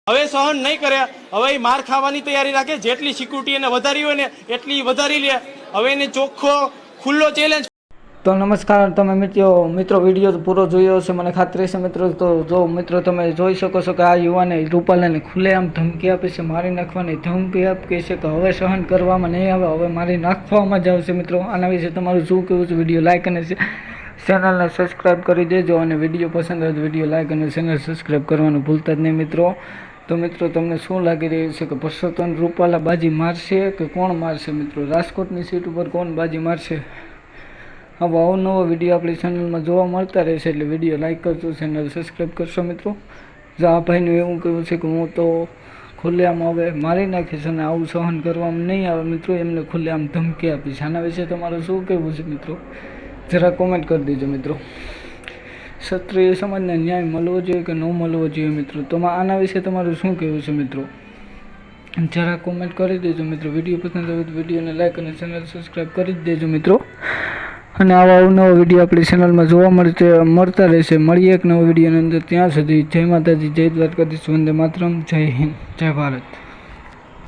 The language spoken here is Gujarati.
હવે સહન નહીં કરે, હવે એ માર ખાવાની તૈયારી રાખે, જેટલી સિક્યુરિટી એને વધારી હોય ને એટલી વધારી લે. હવે એને ચોખ્ખો ખુલ્લો ચેલેન્જ. તો નમસ્કાર, તમે મિત્રો વિડીયો તો પૂરો જોયો હશે મને ખાતરી છે મિત્રો. તો જો મિત્રો તમે જોઈ શકો છો કે આ યુવાને રૂપાલાને ખુલ્લેઆમ ધમકી આપી છે, મારી નાખવાની ધમકી આપી છે કે હવે સહન કરવામાં નહીં આવે, હવે મારી નાખવામાં જ આવશે. મિત્રો આના વિશે તમારું શું કહેવું છે? વિડીયો લાઇક અને ચેનલને સબસ્ક્રાઈબ કરી દેજો, અને વિડીયો પસંદ આવે તો વિડીયો લાઇક અને ચેનલ સબસ્ક્રાઈબ કરવાનું ભૂલતા જ નહીં મિત્રો. તો મિત્રો તમને શું લાગી રહ્યું છે કે પરસોત્તમ રૂપાલા બાજી મારશે કે કોણ મારશે? મિત્રો રાજકોટની સીટ ઉપર કોણ બાજી મારશે? આવો અવનવો વિડીયો આપણી ચેનલમાં જોવા મળતા રહેશે, એટલે વિડીયો લાઇક કરજો, ચેનલ સબસ્ક્રાઈબ કરશો મિત્રો. જો આ ભાઈનું એવું કહેવું છે કે હું તો ખુલ્લેઆમ હવે મારી નાખીશ અને આવું સહન કરવામાં નહીં આવે મિત્રો, એમને ખુલ્લેઆમ ધમકી આપીશ. આના વિશે તમારું શું કહેવું છે મિત્રો? જરા કોમેન્ટ કરી દેજો મિત્રો. ક્ષત્રિય સમાજને ન્યાય મળવો જોઈએ કે ન મળવો જોઈએ મિત્રો? તો આના વિશે તમારું શું કહેવું છે મિત્રો? જરા કોમેન્ટ કરી દેજો મિત્રો. વિડીયો પસંદ આવે તો વિડીયોને લાઇક અને ચેનલ સબસ્ક્રાઈબ કરી જ દેજો મિત્રો. અને આવા અવનવા વિડીયો આપણી ચેનલમાં જોવા મળતા રહેશે. મળીએ એક નવો વિડીયોની અંદર. ત્યાં સુધી જય માતાજી, જય દ્વારકાધીશ, વંદે માતરમ, જય હિન્દ, જય ભારત.